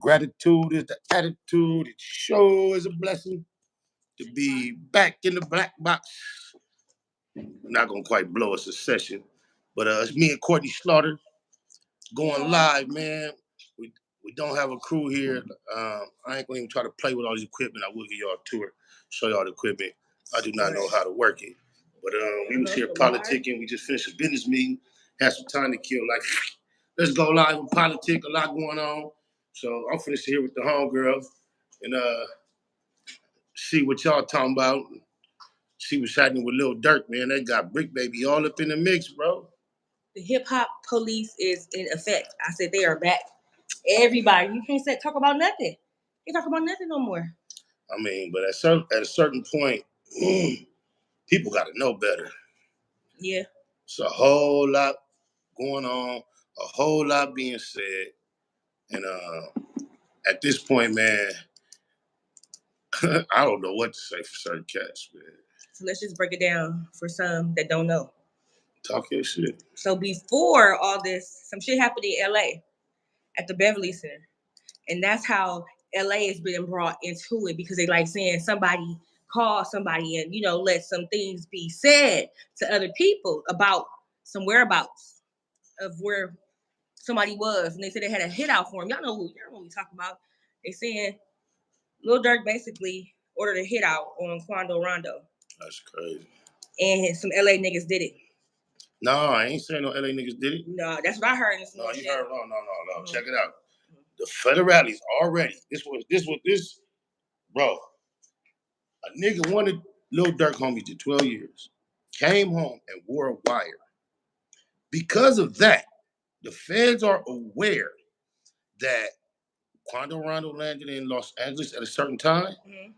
Gratitude is the attitude. It sure is a blessing to be back in the black box. We're not gonna quite blow us a session, but it's me and Courtney Slaughter going live, man. We don't have a crew here. I ain't gonna even try to play with all this equipment. I will give y'all a tour, show y'all the equipment. I do not know how to work it, but we was here politicking. We just finished a business meeting, had some time to kill. Like, let's go live and politic. A lot going on. So I'm finished here with the homegirl and see what y'all talking about. See what's happening with Lil Durk, man. They got Bricc Baby all up in the mix, bro. The hip hop police is in effect. I said they are back. Everybody, you can't talk about nothing. You talk about nothing no more. I mean, but at a certain point, people got to know better. Yeah. It's a whole lot going on, a whole lot being said, and at this point, man, I don't know what to say for certain cats, man. So let's just break it down for some that don't know. Talk your shit. So before all this, some shit happened in LA at the Beverly Center. And that's how LA is being brought into it, because they like saying somebody call somebody and, you know, let some things be said to other people about some whereabouts of where somebody was. And they said they had a hit out for him. Y'all know what we talking about. They saying Lil Durk basically ordered a hit out on Quando Rondo. That's crazy. And some LA niggas did it. No, I ain't saying no LA niggas did it. No, that's what I heard. No, you heard wrong. No. Check it out. The federales already. This, bro. A nigga wanted Lil Durk homies to 12 years. Came home and wore a wire. Because of that, the feds are aware that Quando Rondo landed in Los Angeles at a certain time. Mm-hmm.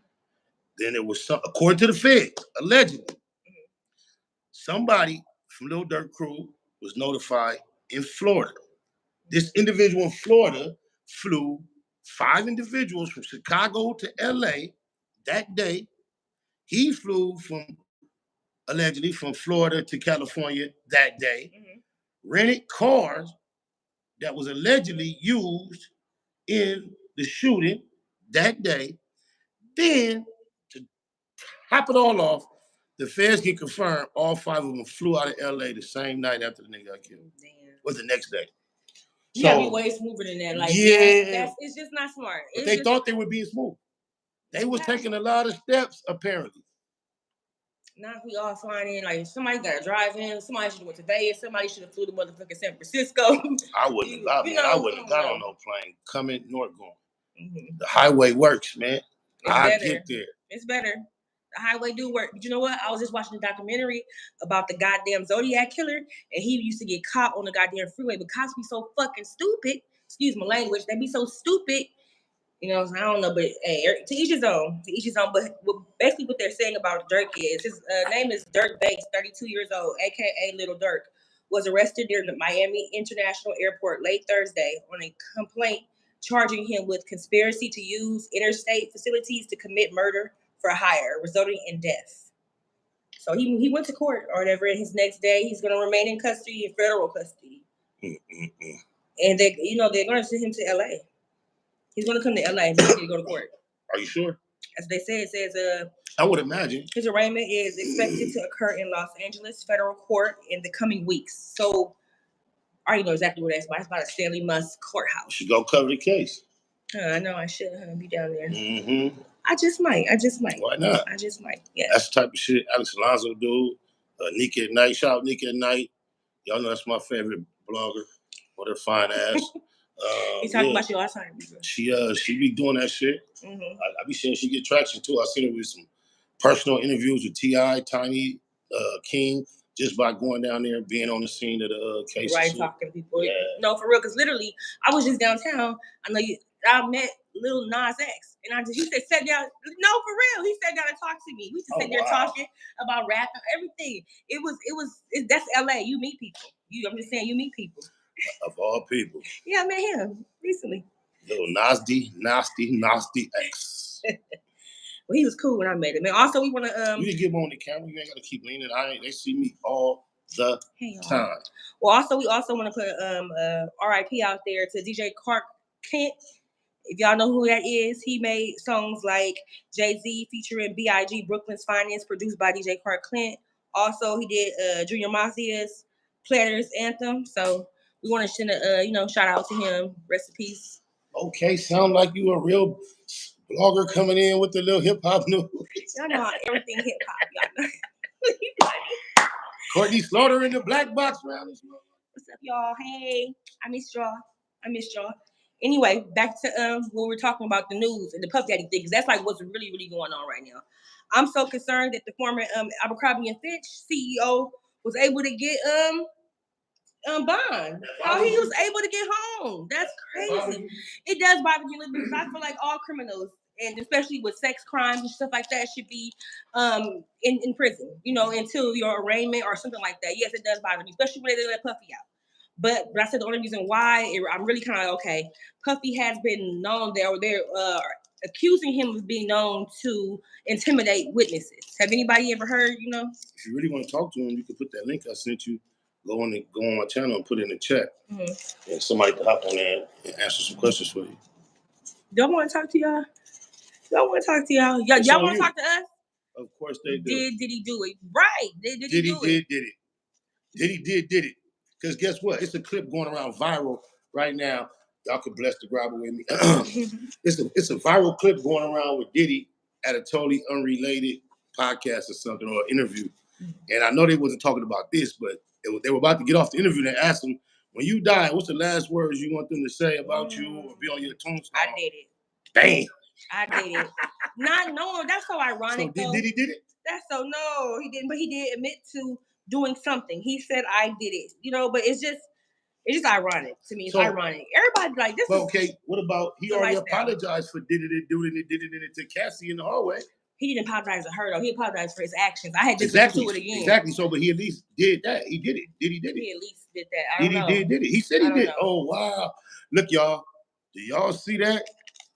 Then it was according to the feds, allegedly, somebody from Lil Durk crew was notified in Florida. This individual in Florida flew 5 individuals from Chicago to LA that day. He flew allegedly from Florida to California that day, rented cars that was allegedly used in the shooting that day. Then, to top it all off, the feds can confirm all 5 of them flew out of LA the same night after the nigga got killed. Damn. Was the next day. You gotta be way smoother than that. Like, it's just not smart. But they thought they were being smooth. They was taking a lot of steps, apparently. Now we all flying in, like somebody got to drive in, somebody should have went to Vegas, somebody should have flew to motherfucking San Francisco. I wouldn't have got on no plane coming nor going. Mm-hmm. The highway works, man. I get there. It's better. The highway do work. But you know what? I was just watching a documentary about the goddamn Zodiac killer, and he used to get caught on the goddamn freeway, but cops be so fucking stupid. Excuse my language. They be so stupid. You know, I don't know, but hey, to each his own. To each his own. But basically what they're saying about Durk is, his name is Durk Banks, 32 years old, a.k.a. Lil Durk, was arrested near the Miami International Airport late Thursday on a complaint charging him with conspiracy to use interstate facilities to commit murder for hire, resulting in death. So he went to court or whatever, and his next day he's going to remain in custody, in federal custody. And they're going to send him to L.A. He's going to come to LA and go to court. Are you sure? As they say, it says... I would imagine. His arraignment is expected to occur in Los Angeles federal court in the coming weeks. So, I already know exactly where that's about. It's by the Stanley Musk courthouse. You should go cover the case. I know I should be down there. Mm-hmm. I just might. Why not? I just might, yeah. That's the type of shit Alex Alonso do. Nika at Night. Shout out Nika at Night. Y'all know that's my favorite blogger. What her fine ass. He's talking about you all the time. She be doing that shit. Mm-hmm. I be seeing she get traction too. I seen her with some personal interviews with T.I., Tiny, King, just by going down there and being on the scene of the case. Right, talking to people. Yeah. No, for real, because literally, I was just downtown. I met Lil Nas X, and he sat down. No, for real, he sat down and talked to me. We just sat there talking about rap and everything. That's LA. You meet people. I'm just saying, you meet people. Of all people. Yeah, I met him recently. Little nasty X. Well, he was cool when I met him. And also, we want to... You can get him on the camera. You ain't got to keep leaning. They see me all the time. Well, we also want to put RIP out there to DJ Clark Kent If y'all know who that is, he made songs like Jay-Z featuring B.I.G. Brooklyn's Finest, produced by DJ Clark Clint. Also, he did Junior Mafia's Players Anthem. So we want to send a shout out to him. Rest in peace. Okay, sound like you a real blogger coming in with the little hip hop news. Y'all know everything hip hop. Y'all know. Courtney Slaughter in the black box round. What's up, y'all? Hey, I missed y'all. Anyway, back to what we're talking about, the news and the Puff Daddy thing, because that's like what's really, really going on right now. I'm so concerned that the former Abercrombie and Fitch CEO was able to get bond. How he was able to get home. That's crazy. It does bother me a little bit because I feel like all criminals, and especially with sex crimes and stuff like that, should be in prison, until your arraignment or something like that. Yes, it does bother me, especially when they let Puffy out. But I said the only reason why I'm really kind of like, okay, Puffy has been known they're accusing him of being known to intimidate witnesses. Have anybody ever heard, If you really want to talk to him, you can put that link I sent you. Go on my channel and put it in the chat. Mm-hmm. And somebody can hop on there and answer some questions for you. Don't want to talk to y'all? Y'all want to talk to y'all? Y'all want to talk to us? Of course they do. Did he do it? Right. Did he do it? Did it. Because guess what? It's a clip going around viral right now. Y'all could bless the grabber with me. It's a viral clip going around with Diddy at a totally unrelated podcast or something, or interview. And I know they wasn't talking about this, but they were about to get off the interview. And they asked him, when you die, what's the last words you want them to say about you or be on your tombstone? I did it. Bam. I did it. Not knowing. That's so ironic. So Diddy did it? That's so, no, he didn't. But he did admit to doing something. He said, I did it. But it's just ironic to me. It's ironic. Everybody like this. Well, okay, what about he already apologized for doing it to Cassie in the hallway? He didn't apologize to her though. He apologized for his actions. I had just listened to it again. Exactly. So, but he at least did that. He did it. Diddy did it. He at least did that. I don't know. Did it. He said he did. Oh wow! Look, y'all. Do y'all see that?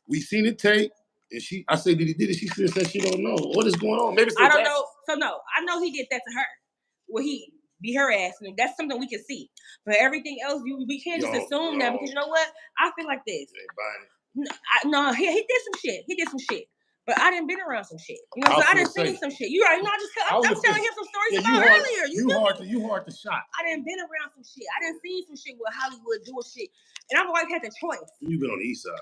We seen it tape. And I say, did he did it? She still said she don't know. What is going on? Maybe I don't know. So no, I know he did that to her. Well, he beat her ass, and that's something we can see. But everything else, we can't just assume that, because you know what? I feel like this. No, he did some shit. But I didn't been around some shit. So I didn't see some shit. You already know. I'm telling him some stories about earlier. You hard to shot. I didn't been around some shit. I didn't see some shit with Hollywood doing shit. And I've always had the choice. You've been on the east side.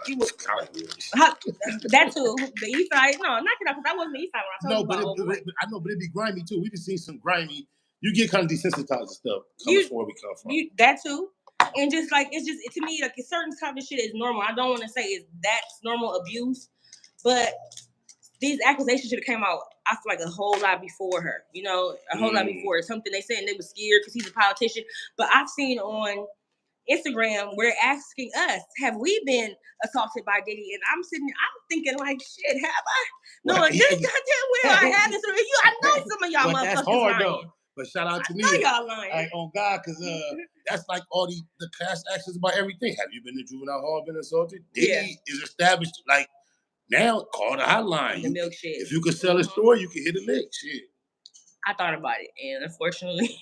That too. The east side. No, not because I wasn't the east side when I told you about I know, but it'd be grimy too. We've seen some grimy. You get kind of desensitized to stuff coming from where we come from. That too. And just like, it's just, to me, like, a certain type of shit is normal. I don't want to say that's normal abuse, but these accusations should have came out, I feel like, a whole lot before her. A whole lot before. Something they said, and they were scared because he's a politician. But I've seen on Instagram where they're asking us, have we been assaulted by Diddy? And I'm thinking like, shit, have I? No, this goddamn where I have this. I know some of y'all motherfuckers that's hard, lying. Though. But shout out to me. Y'all lying. Like, on God, because that's like all the class actions about everything. Have you been to juvenile hall, been assaulted? Diddy is established, like, now, call the hotline. The milk shit. If you could sell a story, you could hit a lick. Shit. I thought about it, and unfortunately,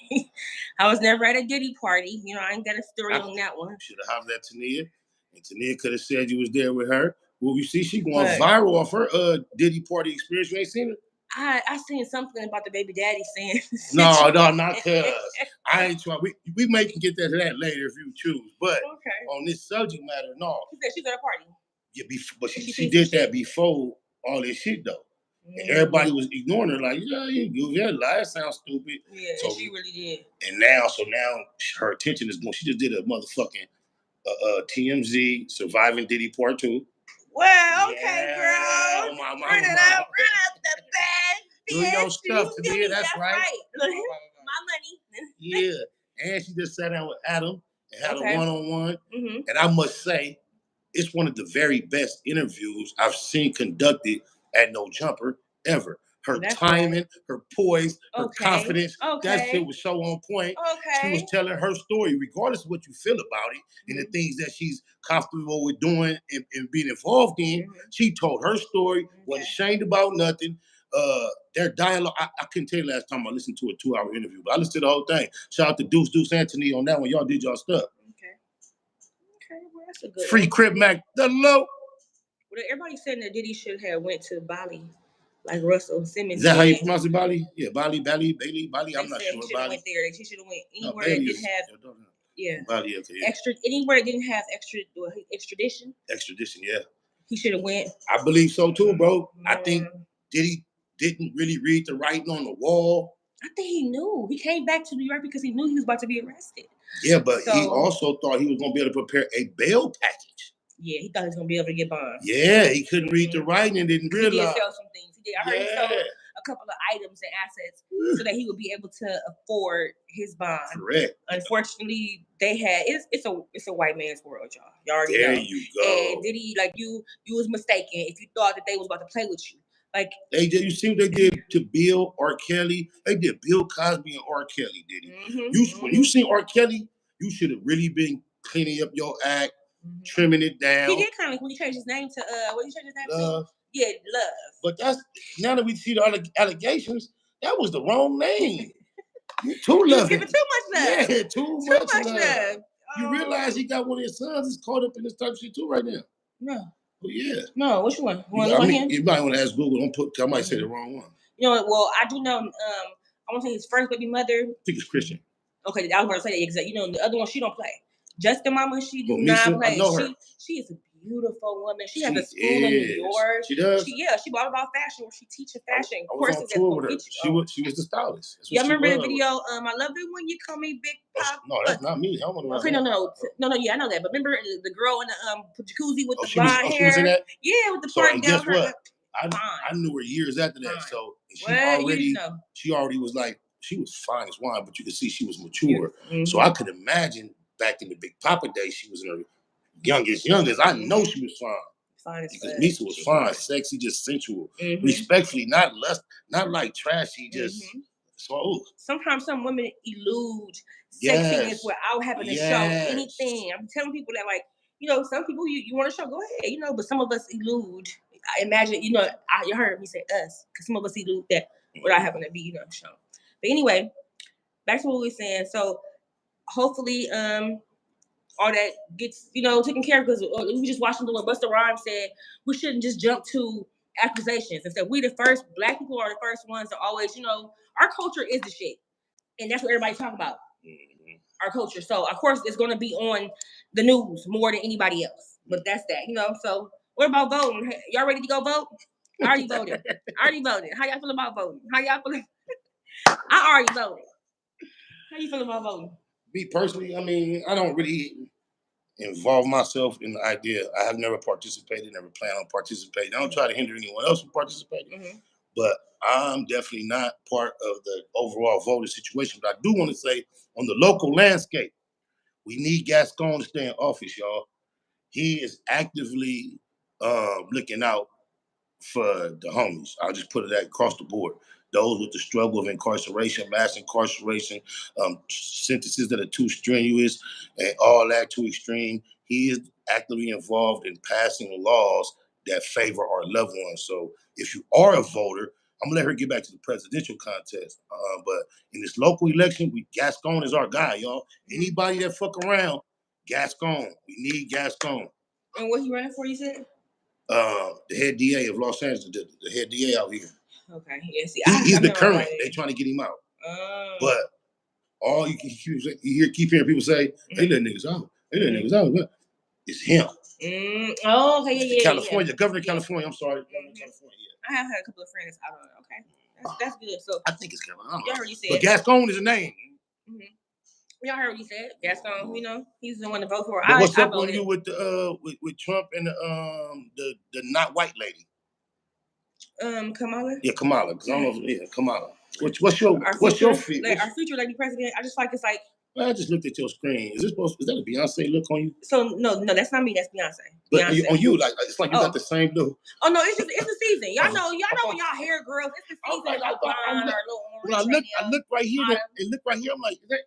I was never at a Diddy party. I ain't got a story on that one. Should have hollered at Tania, and Tania could have said you was there with her. Well, you see, she going viral off her Diddy party experience. You ain't seen it? I seen something about the baby daddy saying. No, not cuz. I ain't trying. We may can get to that later if you choose, but on this subject matter, no. She said she's at a party. Yeah, but she did that before all this shit though. And everybody was ignoring her, like, yeah, lie, sounds stupid. Yeah, so, she really did. And now her attention is going. She just did a motherfucking TMZ Surviving Diddy Part 2. Well, okay, girl. Run up the bag. Do your stuff to me, that's right. My money. Yeah, and she just sat down with Adam and had a one-on-one. Mm-hmm. And I must say, it's one of the very best interviews I've seen conducted at No Jumper ever. Her timing, her poise, her confidence, that shit was so on point. She was telling her story, regardless of what you feel about it, and the things that she's comfortable with doing and being involved in. She told her story, wasn't ashamed about nothing. Their dialogue, I couldn't tell you last time I listened to a 2-hour interview, but I listened to the whole thing. Shout out to Deuce Anthony on that one. Y'all did y'all stuff. Okay, well, that's a good Free Crib Mac, the low. Well, everybody said that Diddy should have went to Bali, like Russell Simmons. Is that how you pronounce it, Bali? Yeah, Bali, Bailey. I'm not sure. He should have went there. He should have went anywhere that didn't have. Yeah. Bali, okay, yeah. Anywhere that didn't have extradition. Extradition, yeah. He should have went. I believe so too, bro. I think Diddy didn't really read the writing on the wall. I think he knew. He came back to New York because he knew he was about to be arrested. Yeah, but he also thought he was going to be able to prepare a bail package. Yeah, he thought he was going to be able to get bond. Yeah, he couldn't read the writing and didn't realize. He did sell some things. I heard he sold a couple of items and assets so that he would be able to afford his bond. Correct. Unfortunately, they had it's a white man's world, y'all. Y'all already there know. You go. And Diddy, like you was mistaken if you thought that they was about to play with you. Like they did. You see what they did to Bill R. Kelly? They did Bill Cosby and R. Kelly, Diddy. When you seen R. Kelly, you should have really been cleaning up your act, trimming it down. He did kind of when he changed his name to what did he change his name to? Yeah, Love. But that's now that we see the allegations, that was the wrong name. You too loving. Giving too much love. Yeah, too much love. You realize he got one of his sons is caught up in this type of shit too right now. No. Well, yeah. No, which one? You might want to ask Google. I might say the wrong one. You know, well, I do know. I want to say his first baby mother. I think it's Christian. Okay, I was going to say that because you know the other one she don't play. Jessica Mama, she do not play. She is a beautiful woman. She has a school in New York. She does. She bought about fashion where she teaches fashion courses. She was the stylist. You remember the video? I love it when you call me Big Pop. No, that's not me. I don't know. Okay, no. Yeah, I know that. But remember the girl in the jacuzzi with the blonde hair? She was in that? Yeah, with the part down her. I knew her years after that. So she already was like, she was fine as wine, but you could see she was mature. So I could imagine back in the Big Papa days, she was in her youngest. I know she was fine. Fine as because Misa was fine, sexy, just sensual, respectfully, not like trashy, just so. Sometimes some women elude sexiness without having to show anything. I'm telling people that, like, you know, some people you want to show, go ahead, you know, but some of us elude. I imagine, you know, you heard me say us, because some of us elude that without having to be, you know, shown. But anyway, back to what we were saying. So hopefully, all that gets, you know, taken care of, because we just watched what Busta Rhymes said. We shouldn't just jump to accusations. Instead, Black people are the first ones to always, you know, our culture is the shit. And that's what everybody talk about. Our culture. So, of course, it's going to be on the news more than anybody else. But that's that, you know. So, what about voting? Y'all ready to go vote? I already voted. How y'all feel about voting? I already voted. How you feel about voting? Me personally, I mean, I don't really involve myself in the idea. I have never participated, never plan on participating. I don't try to hinder anyone else from participating. But I'm definitely not part of the overall voting situation. But I do want to say, on the local landscape, we need Gascon to stay in office, y'all. He is actively looking out for the homies. I'll just put it across the board. Those with the struggle of incarceration, mass incarceration, sentences that are too strenuous, and all that too extreme. He is actively involved in passing laws that favor our loved ones. So if you are a voter, I'm gonna let her get back to the presidential contest. But in this local election, Gascon is our guy, y'all. Anybody that fuck around, Gascon. We need Gascon. And what he running for, you said? The head DA of Los Angeles, the head DA out here. Okay, yeah. See, he's the current. They trying to get him out. But all you keep hearing people say, "They let niggas out. They let niggas out." But it's him. Oh, okay, yeah. California, Governor of California. I'm sorry, Governor of California. I have had a couple of friends out on it. Okay, that's good. So I think it's California. Y'all heard you said. But Gascon is a name. Y'all heard what he said. Gascon, you know, he's the one to vote for. But what's up on you with the with Trump and the not white lady? Kamala. Yeah, Kamala. Because I don't know. Yeah, Kamala. What's your feeling? Like our future lady president. I just feel like it's like. Well, I just looked at your screen. Is that a Beyonce look on you? So no, that's not me. That's Beyonce. But on you, like it's like you got the same look. Oh no, it's the season. Y'all know when y'all hair girls, it's the season. When I look right here, I'm like, is that?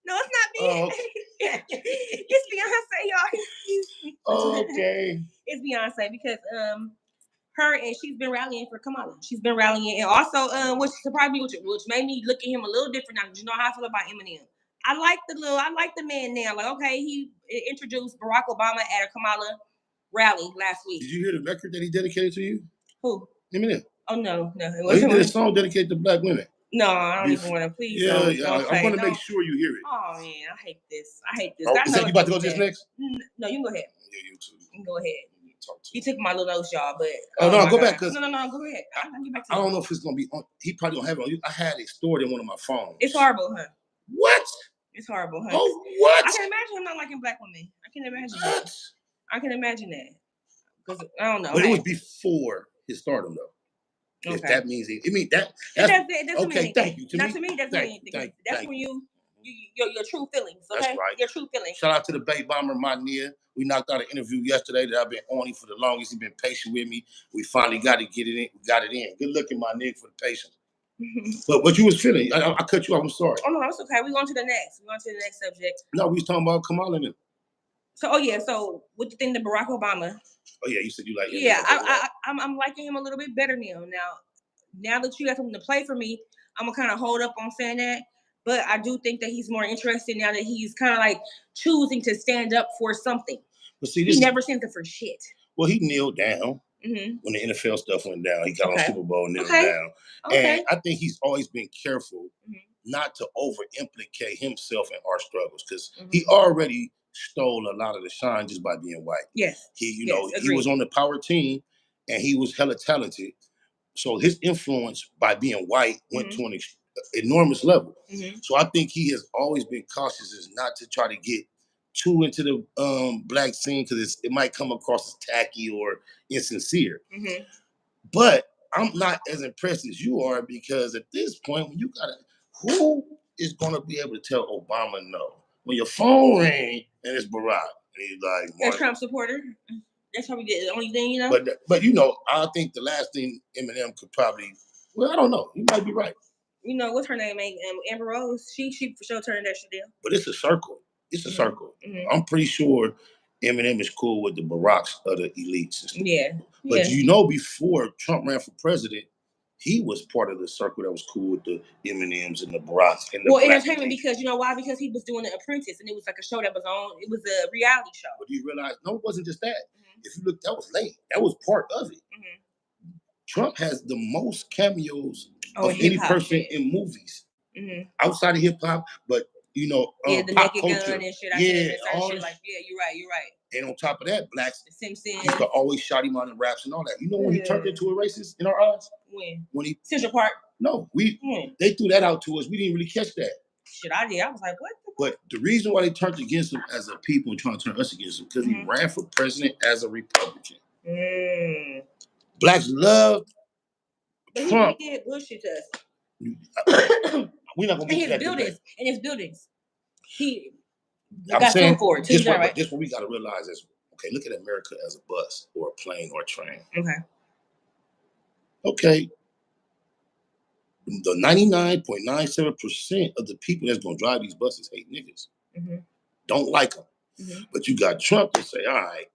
No, it's not me. It's Beyonce, y'all. Okay. It's Beyonce because her and she's been rallying for Kamala. She's been rallying, and also which surprised me, which made me look at him a little different now. You know how I feel about Eminem. I like the man now. Like, okay, he introduced Barack Obama at Kamala. rally last week. Did you hear the record that he dedicated to you? Who? Eminem. Oh no. Oh, he did a song dedicated to black women. No, I don't even want to. Please yeah, don't. Yeah, don't I'm going to make sure you hear it. Oh man, I hate this. Oh, is that you about to go to this next? No, you can go ahead. Yeah, you too. You can go ahead. You took my little notes, y'all, but no, go back because no, go ahead. I'll get back to I don't know if it's gonna be on. He probably don't have it on you. I had it stored in one of my phones. It's horrible, huh? What? It's horrible, huh? Oh, what? I can imagine him not liking black women. I can imagine that. I can imagine that. Because I don't know. But it was before his stardom, though. Okay. If that means it, that's okay. Thank you. Not to me. That's anything. That's when your true feelings. Okay? That's right. Your true feelings. Shout out to the Bay Bomber, my Nia. We knocked out an interview yesterday that I've been on him for the longest. He's been patient with me. We finally got to get it in. We got it in. Good looking, my nigga, for the patience. But what you was feeling, I cut you off. I'm sorry. Oh no, it's okay. We're going to the next. Subject. No, we was talking about Kamala and him. So, so what do you think of Barack Obama? Oh yeah, you said you like him. Yeah, I'm liking him a little bit better now. Now that you have something to play for me, I'm gonna kind of hold up on saying that. But I do think that he's more interested now that he's kind of like choosing to stand up for something. But see, he never stands up for shit. Well, he kneeled down when the NFL stuff went down. He got on Super Bowl and kneeled down. And I think he's always been careful not to over-implicate himself in our struggles because he already stole a lot of the shine just by being white. Yes. He was on the power team and he was hella talented. So his influence by being white went to an enormous level. So I think he has always been cautious as not to try to get too into the black scene because it might come across as tacky or insincere. But I'm not as impressed as you are because at this point, when you who is going to be able to tell Obama no? When your phone rang and it's Barack and he's like, a Trump supporter. That's probably the only thing, you know. But I think the last thing Eminem could probably, I don't know. You might be right. You know what's her name? Amber Rose. She for sure turned that shit down. But it's a circle. It's a circle. I'm pretty sure Eminem is cool with the Baracks of the elites. Yeah. But before Trump ran for president, he was part of the circle that was cool with the Eminems and the Baracks. And the entertainment because you know why? Because he was doing The Apprentice and it was like a show that was on. It was a reality show. But do you realize? No, it wasn't just that. If you look, that was late. That was part of it. Trump has the most cameos of any person in movies outside of hip hop, but the pop Naked culture. Gun and shit. You're right. And on top of that, blacks, The Simpsons. used to always shout him out in raps and all that. You know when he turned into a racist in our eyes? When he Central Park. No, they threw that out to us. We didn't really catch that. Shit, I did. I was like, what? But the reason why they turned against him as a people and trying to turn us against him because he ran for president as a Republican. Blacks loved Trump. He did bullshit to us. We're not gonna get in his buildings. I'm saying for it. This what we gotta realize is look at America as a bus or a plane or a train. Okay. The 99.97% of the people that's gonna drive these buses hate niggas. Don't like them. But you got Trump to say, all right,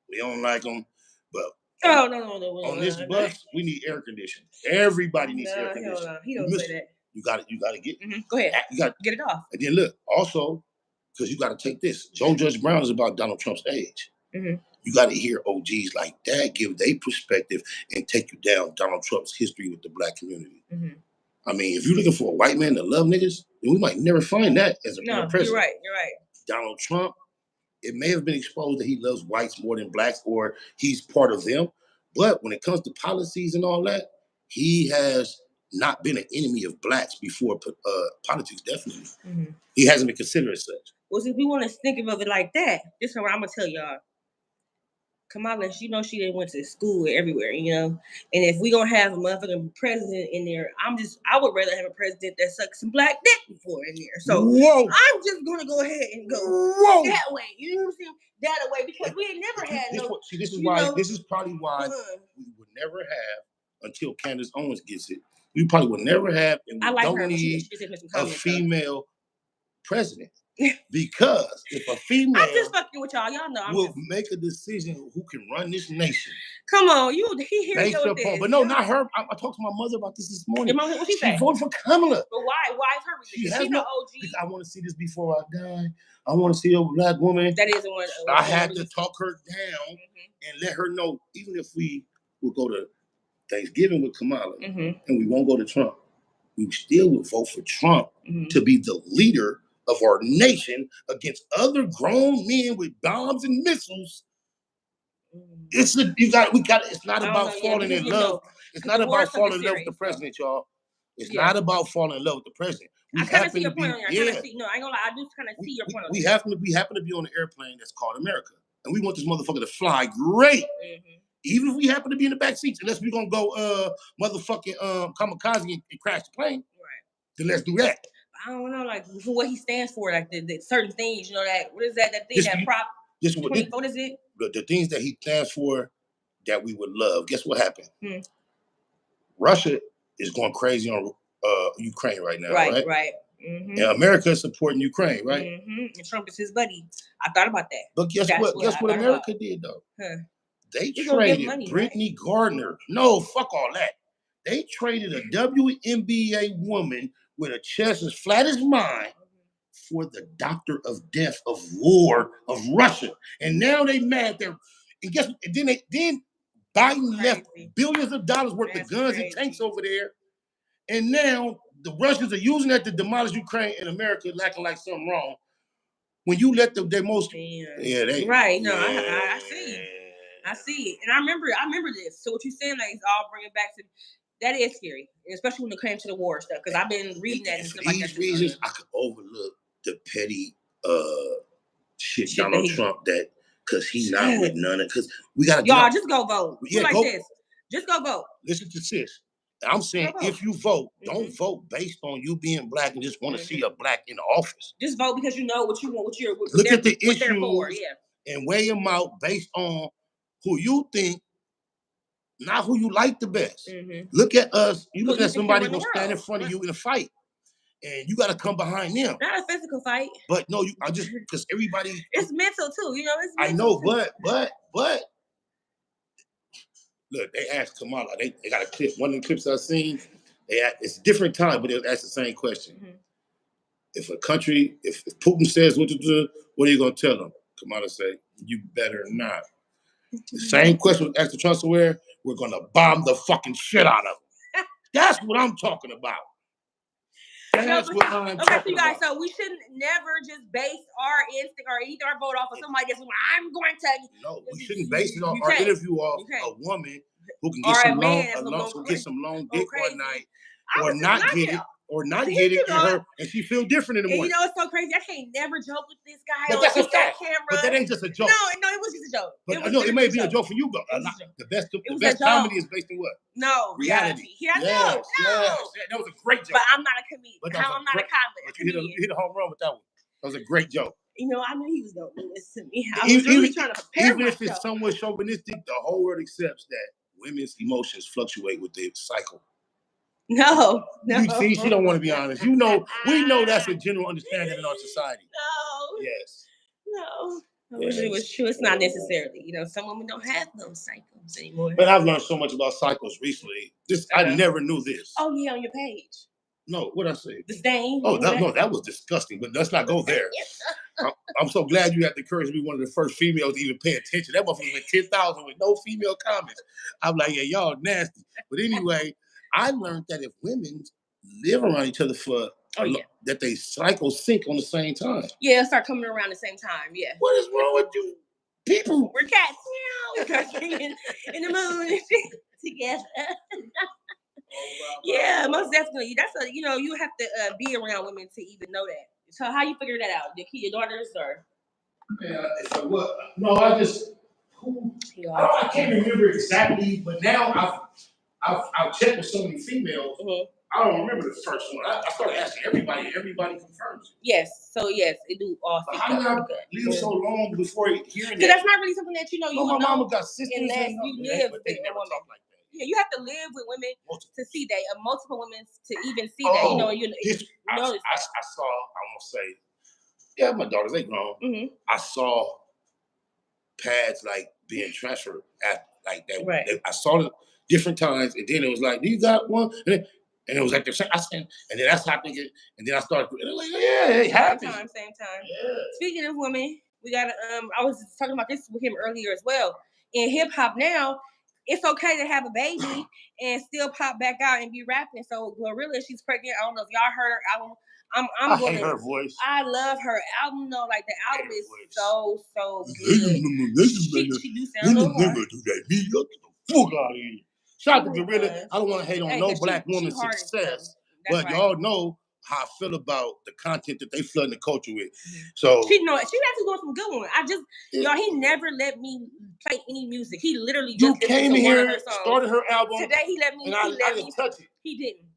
we don't like them, but no. On this bus, we need air conditioning. Everybody needs air conditioning. He don't say that. You got to get. Go ahead. You got get it off. And then look, also, because you got to take this. Joe Judge Brown is about Donald Trump's age. You got to hear OGs like that give their perspective and take you down Donald Trump's history with the black community. I mean, if you're looking for a white man to love niggas, then we might never find that as a president. You're right. Donald Trump, it may have been exposed that he loves whites more than blacks or he's part of them. But when it comes to policies and all that, he has not been an enemy of blacks before politics, definitely. He hasn't been considered as such. Well, if we want to think of it like that, this is what I'm going to tell y'all. Kamala, she didn't went to school everywhere, And if we gonna have a motherfucking president in there, I would rather have a president that sucks some black dick before in there. So I'm just gonna go ahead and go that way. You know what I'm saying? That way because we ain't never had this is probably why we would never have until Candace Owens gets it. We probably would never have, and we don't need a female president. Because if a female I'm just fucking with y'all know will make a decision who can run this nation. Come on, he hears your this. But no, not her. I talked to my mother about this morning. Your mother, what she voted for Kamala. But why? Why is her? She's the OG. Because I want to see this before I die. I want to see a black woman. That is one. I had to talk her down and let her know, even if we will go to Thanksgiving with Kamala and we won't go to Trump, we still would vote for Trump to be the leader of our nation against other grown men with bombs and missiles. It's not about falling in love. It's not about falling in love with the president, y'all. It's not about falling in love with the president. I kind of see your point on your. No, I ain't gonna lie. I do kind of see your point on we happen to be on an airplane that's called America, and we want this motherfucker to fly great. Even if we happen to be in the back seats, unless we're gonna go motherfucking kamikaze and crash the plane, right? Then let's do that. I don't know, like for what he stands for, like the certain things, you know, that what is that thing that prop? What is it? The things that he stands for that we would love. Guess what happened? Russia is going crazy on Ukraine right now, right? Right. And America is supporting Ukraine, right? And Trump is his buddy. I thought about that. But guess what America did though? They traded Brittany Gardner. No, fuck all that. They traded a WNBA woman with a chest as flat as mine for the doctor of death of war of Russia. And now they mad there. And guess what? Then Biden left billions of dollars worth of guns and tanks over there. And now the Russians are using that to demolish Ukraine, and America acting like something wrong. When you let their most right. No, I see. I see it. And I remember this. So what you're saying, like, it's all bringing back to that is scary, especially when it came to the war stuff. Because I've been reading that and stuff like that. For these reasons, I could overlook the petty shit Donald Trump that because he's not with none of because we gotta y'all just go vote. This. Just go vote. Listen to sis. I'm saying if you vote, don't vote based on you being black and just want to see a black in the office. Just vote because you know what you want, look at the issues and weigh them out based on who you think, not who you like the best. Look at us. You look at somebody gonna stand in front of you in a fight. And you got to come behind them. Not a physical fight. But no, I just because everybody. It's mental too, you know. It's mental I know, too. but look, they asked Kamala. They got a clip. One of the clips I've seen. It's a different time, but they asked the same question. If a country, if Putin says what to do, what are you gonna tell them? Kamala say, "You better not." The same question was asked to Trump where we're gonna bomb the fucking shit out of them. That's what I'm talking about. That's what I'm talking so you guys, about. So we shouldn't never just base our instinct or either our vote off of somebody that's I'm going to. No, we shouldn't base it on our interview off a woman who can get some long dick one night, or not get it, and she feel different in the morning. You know, it's so crazy. I can't never joke with this guy on camera. But that ain't just a joke. No, it was just a joke. But it may be a joke for you, but the best comedy is based on what? No, reality. Yes. That was a great joke. But I'm not a comedian. I'm not a comedy. But you hit a home run with that one. That was a great joke. You know, I knew he was going to listen to me. I was really trying to prepare Even if it's somewhat chauvinistic, the whole world accepts that women's emotions fluctuate with their cycle. No. You see, she don't want to be honest. You know, we know that's a general understanding in our society. No. Yes. No. I wish it was true. It's not necessarily. You know, some women don't have those cycles anymore. But I've learned so much about cycles recently. I never knew this. Oh, yeah, on your page. No, what'd I say? The stain. Oh, that was disgusting. But let's not go there. I'm so glad you had the courage to be one of the first females to even pay attention. That motherfucker went 10,000 with no female comments. I'm like, yeah, y'all nasty. But anyway, I learned that if women live around each other for that they cycles sync on the same time. Yeah, start coming around the same time. Yeah. What is wrong with you people? We're cats. We're cats in the moon together. Yeah, most definitely. That's you have to be around women to even know that. So how you figure that out? Your daughters or? Yeah, so what? No, I can't remember exactly, but now I've checked with so many females. I don't remember the first one. I started asking everybody. Everybody confirms it. Yes. So yes, it do all. How did I live so long before hearing that? Because that's not really something that you know. My mama got sisters unless you live but they never talk like that. Yeah, you have to live with women to see that. Multiple women to even see that. I saw. I won't say. Yeah, my daughters, they grown. I saw pads like being transferred at like that. Right. I saw it different times, and then it was like, "Do you got one?" And it was like the same. I said, and then that's happening. And then I started. And like, yeah, it happens. Same time. Yeah. Speaking of women, we got. I was talking about this with him earlier as well. in hip hop now, it's okay to have a baby and still pop back out and be rapping. So Glorilla, she's pregnant. I don't know if y'all heard her album. I hate her voice. I love her album though. Like the album is so good. She do sound a little hard. Get the fuck out of here. Shout out to Glorilla. I don't want to hate on no black woman's success, but y'all know how I feel about the content that they flooding the culture with. So she actually doing some good ones. Y'all, he never let me play any music. He literally just came in here, started her album. Today he let me. And I didn't touch it. He didn't.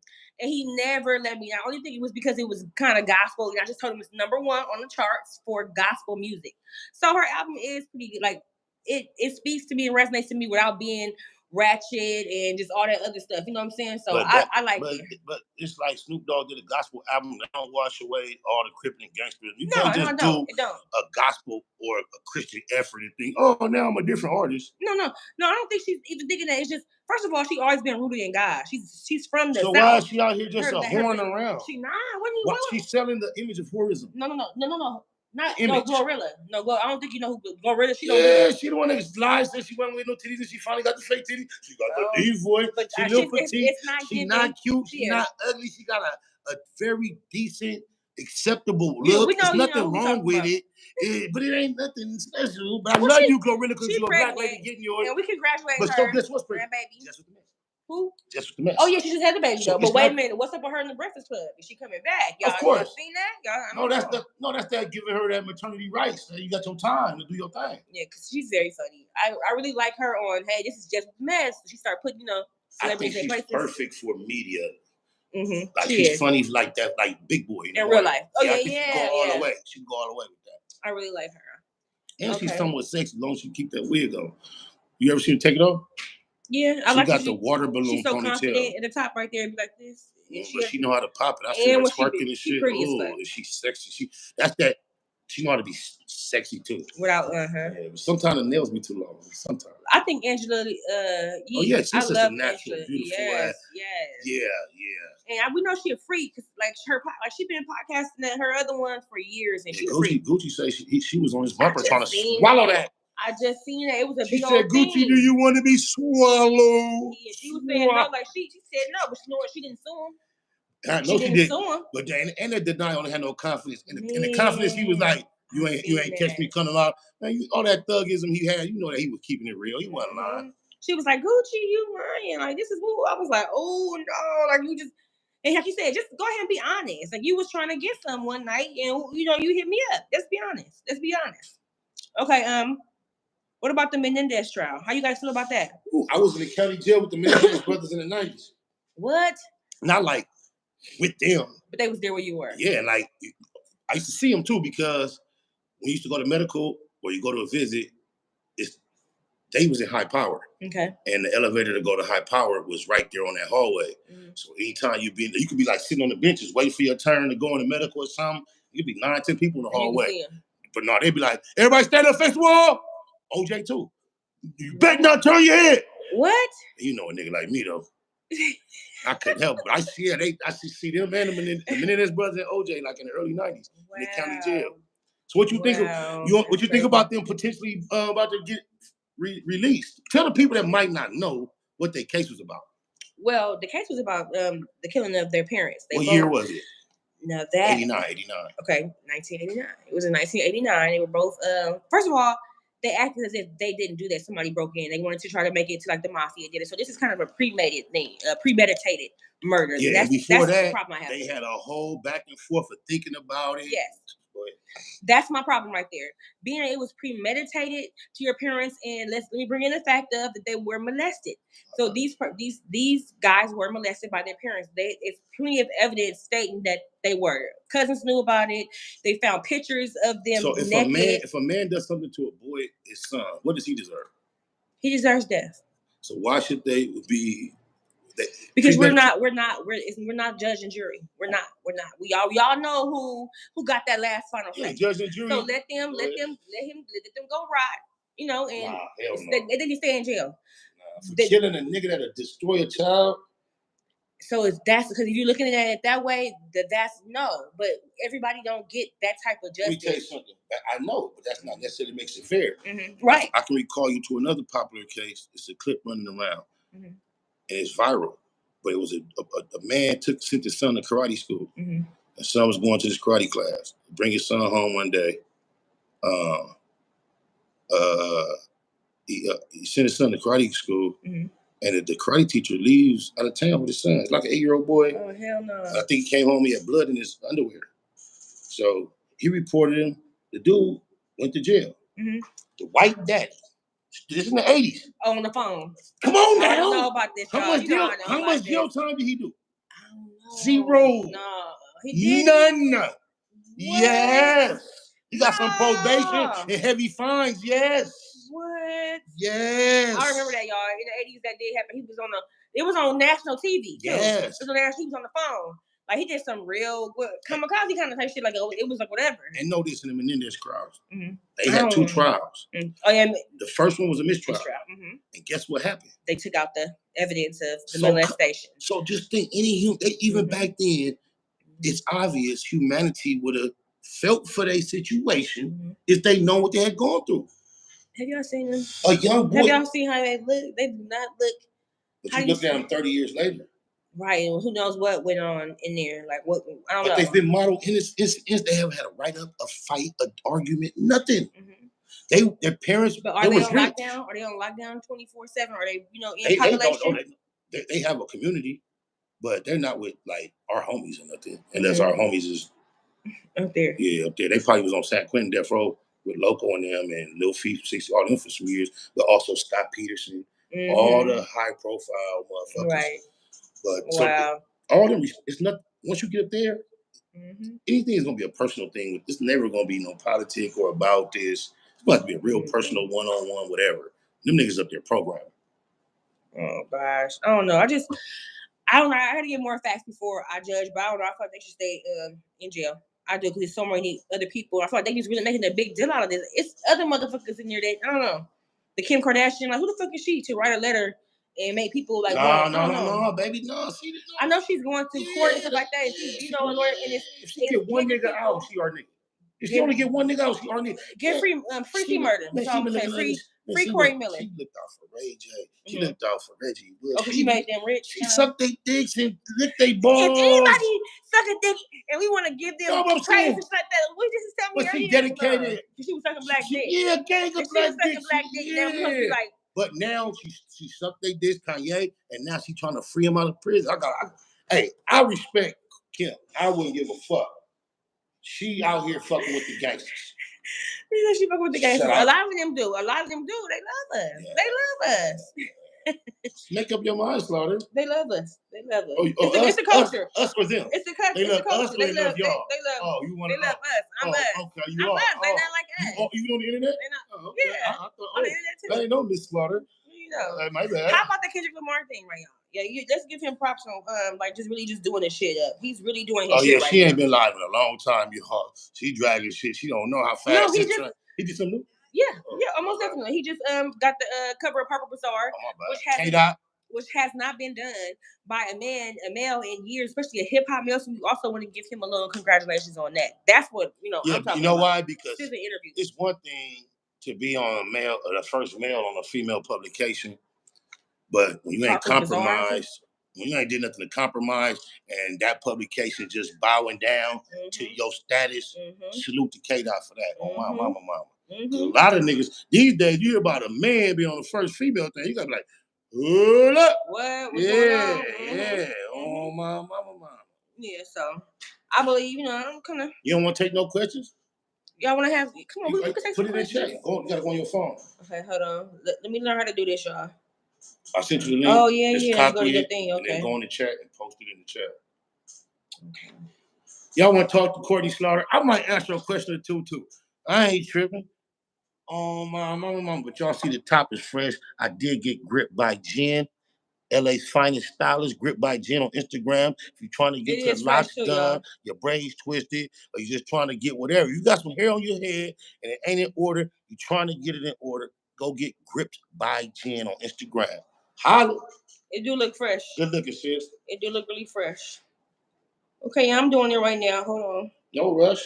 And he never let me. I only think it was because it was kind of gospel. And I just told him it's #1 on the charts for gospel music. So her album is pretty good. Like it speaks to me and resonates to me without being ratchet and just all that other stuff. You know what I'm saying? So I like it. But it's like Snoop Dogg did a gospel album that don't wash away all the Crippin' and gangsters. You can't just do a gospel or a Christian effort and think, oh, now I'm a different artist. No, I don't think she's even thinking that. It's just, first of all, she always been rooted in God. She's from the South. So why is she out here just whoring around? She not. What do you want? She's selling the image of whorism. No. Not image. No, Glorilla. No, I don't think you know who Glorilla. She the one that lies that she wasn't with no titties and she finally got the fake titties. She got the D voice. She little petite. She's not cute. She's not ugly. She got a very decent, acceptable look. There's nothing wrong with it. But it ain't nothing special. But I love you, Glorilla, because you're a black lady getting yours. And we congratulate her. But so guess what's pregnant? Just with the mess. Who? Just with the mess. Oh yeah, she just had the baby though. But wait a minute, what's up with her in the Breakfast Club? Is she coming back? Y'all, of course. Seen that? Y'all, that's that giving her that maternity rights. You got your time to do your thing. Yeah, because she's very funny. I really like her on. Hey, this is just a mess. She started putting celebrities in places. She's perfect for media. Mm-hmm. Like she's funny like that, like Big Boy in real life. Oh yeah. She can go all the way. She can go all the way with that. I really like her. And she's somewhat sexy as long as she keep that wig on. You ever seen her take it off? Yeah, I like got the water balloon she's so ponytail. Confident at the top right there, be like this. But she know how to pop it. I see her twerking and shit. Oh, she's sexy. She know how to be sexy too. Without Yeah, but sometimes the nails be too long. Sometimes. I think Angela. She's just a natural, Angela. beautiful ass. Yeah. And we know she a freak because she been podcasting at her other one for years, and Gucci say she was on his bumper trying to swallow that. I just seen that. It was a big old thing. She said, Gucci, do you want to be swallowed? Yeah, she was saying no, like she said no, but you know what? She didn't sue him. I know she didn't sue him. But and the deny only had no confidence. In the confidence, he was like, you ain't catch me coming out. Man, all that thugism he had, you know that he was keeping it real. He wasn't lying. She was like, Gucci, you lying. Like, this is who I was like, oh no, like you just. And like you said, just go ahead and be honest. Like you was trying to get some one night, and you hit me up. Let's be honest. Okay, what about the Menendez trial? How you guys feel about that? Ooh, I was in the county jail with the Menendez brothers in the 90s. What? Not like with them. But they was there where you were. Yeah, and like I used to see them too because when you used to go to medical or you go to a visit, they was in high power. Okay. And the elevator to go to high power was right there on that hallway. Mm-hmm. So anytime you could be like sitting on the benches waiting for your turn to go into medical or something. You'd be 9, 10 people in the hallway. But no, they'd be like, everybody stand up, face the wall. OJ too. You better not turn your head. What? You know a nigga like me though. I couldn't help it. I see them and the Menendez brothers and OJ like in the early 90s in the county jail. So what you think what you think about them potentially about to get released? Tell the people that might not know what their case was about. Well, the case was about the killing of their parents. What year was it? Now that 89. Okay, 1989. It was in 1989. They were both first of all, they acted as if they didn't do that. Somebody broke in. They wanted to try to make it to like the mafia did it. So this is kind of a premeditated thing, premeditated murder. Yeah, and before that, the problem I have. They had a whole back and forth of thinking about it. Yes. That's my problem right there. Being it was premeditated to your parents, and let me bring in the fact of that they were molested. So these guys were molested by their parents. It's plenty of evidence stating that they were. Cousins knew about it. They found pictures of them. So if a man does something to a boy, his son, what does he deserve? He deserves death. So why should they be? Because we're not judge and jury. We're not. We all know who got that last final say. Judge and jury. So let them go ride. And no. then you stay in jail. For killing a nigga that'll destroy a child. So that's because if you're looking at it that way, that's no. But everybody don't get that type of justice. Let me tell you something. I know, but that's not necessarily makes it fair. Right. I can recall you to another popular case. It's a clip running around, and it's viral. But it was a man sent his son to karate school. And son was going to this karate class. Bring his son home one day. He sent his son to karate school. And the karate teacher leaves out of town with his son. It's like an 8-year-old boy. Oh, hell no. I think he came home, he had blood in his underwear. So he reported him. The dude went to jail. The white daddy. This is in the 80s. Oh, on the phone. Come on now. I don't know about this, y'all. How much jail time did he do? I don't know. 0. No. He did None. What? Yes. He got some probation and heavy fines. Yes. What? Yes. I remember that, y'all. In the 80s, that did happen. He was it was on national TV, too. Yes. He was on the phone. Like, he did some real kamikaze kind of type shit. Like, it was like whatever. And know this in the Menendez trials. They had 2 trials. Oh, yeah. The first one was a mistrial. And guess what happened? They took out the evidence of the molestation. So just think, even back then, it's obvious humanity would have felt for their situation if they know what they had gone through. Have y'all seen them? A young boy. Have y'all seen how they look? They do not look. But you look at them 30 years later. Right, and who knows what went on in there? Like what? I don't know. But they've been modeled in this instance. They haven't had a write-up, a fight, an argument, nothing. Their parents. But are they on lockdown? Are they on lockdown 24/7? Are they, in population? They have a community, but they're not with like our homies or nothing. Unless our homies is up there. Yeah, up there. They probably was on San Quentin Death Row with Loco and them and Lil Feef, 60, all them for some years. But also Scott Peterson, all the high-profile motherfuckers. Right. But so all them, it's not. Once you get up there, anything is gonna be a personal thing. It's never gonna be no politic or about this. It's going to be a real personal one-on-one, whatever. Them niggas up there programming. Oh gosh, I don't know. I don't know. I had to get more facts before I judge, but I don't know. I feel like they should stay in jail. I do, because there's so many other people. I feel like they just really making a big deal out of this. It's other motherfuckers in there that I don't know. The Kim Kardashian, like, who the fuck is she to write a letter and make people like? No, baby, no. I know she's going to court and stuff like that. And she's, a lawyer, and if she get one nigga out, she our nigga. If she only get one nigga out, she our nigga. Get free murder. Free Corey Miller. She looked out for Ray J. She looked out for Reggie Bush. Oh, she made them rich. She sucked their dicks and licked their balls. If anybody suck a dick and we want to give them praise and shit like that, we just tell me. But she dedicated. She was sucking black dick. Yeah, gang of black dick. Now we must be like. But now she sucked their dicks, Kanye, and now she trying to free him out of prison. I respect Kim. I wouldn't give a fuck. She out here fucking with the gangsters. She fucking with the gangsters. A lot of them do. They love us. Yeah. They love us. Make up your mind, Slaughter. They love us. It's the culture. Us or them. It's the culture. They love us or they love y'all. They love. You want to? They love us. I'm us. Okay, I'm us. They not like us. You on the internet? They not. Yeah. On the internet too. I didn't know Miss Slaughter. My bad. How about the Kendrick Lamar thing right now? Yeah, let's give him props on just doing this shit up. He's really doing his shit right she now. ain't been live in a long time, She dragging shit. She don't know how fast. No, he did something new? Yeah, almost definitely. He just got the cover of Purple Bazaar, which has not been done by a male in years, especially a hip hop male. So we also want to give him a little congratulations on that. That's what I'm talking about. You know why? Because it's an interview. It's one thing to be on the first male on a female publication, but when you ain't compromised, when you ain't did nothing to compromise, and that publication just bowing down to your status, salute to K-Dot for that. Oh, my mama. A lot of niggas these days, you hear about a man being on the first female thing, you gotta be like, hold up. What's going on? Yeah. Oh, my mama. Yeah, so I believe, I'm kind of. You don't want to take no questions? Y'all want to have? Come on, we can take put some it in chat. You gotta go on your phone. Okay, hold on. Let me learn how to do this, y'all. I sent you the link. Oh yeah. Copy go to it, thing. Okay. And then go in the chat and post it in the chat. Okay. Y'all want to talk to Courtney Slaughter? I might answer a question or two too. I ain't tripping. Oh my mama, but y'all see the top is fresh. I did get gripped by Jen. LA's finest stylist, Grip by Jen on Instagram. If you're trying to get your locks done, your braids twisted, or you're just trying to get whatever. You got some hair on your head and it ain't in order, you're trying to get it in order, go get Gripped by Jen on Instagram. Holla. It do look fresh. Good looking, sis. It do look really fresh. Okay, I'm doing it right now. Hold on. No rush.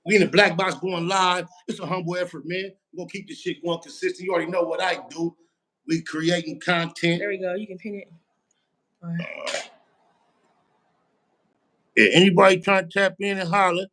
We in the Black Box going live. It's a humble effort, man. We're gonna keep this shit going consistent. You already know what I do. We creating content. There we go. You can pin it. All right. Yeah, anybody trying to tap in and holler,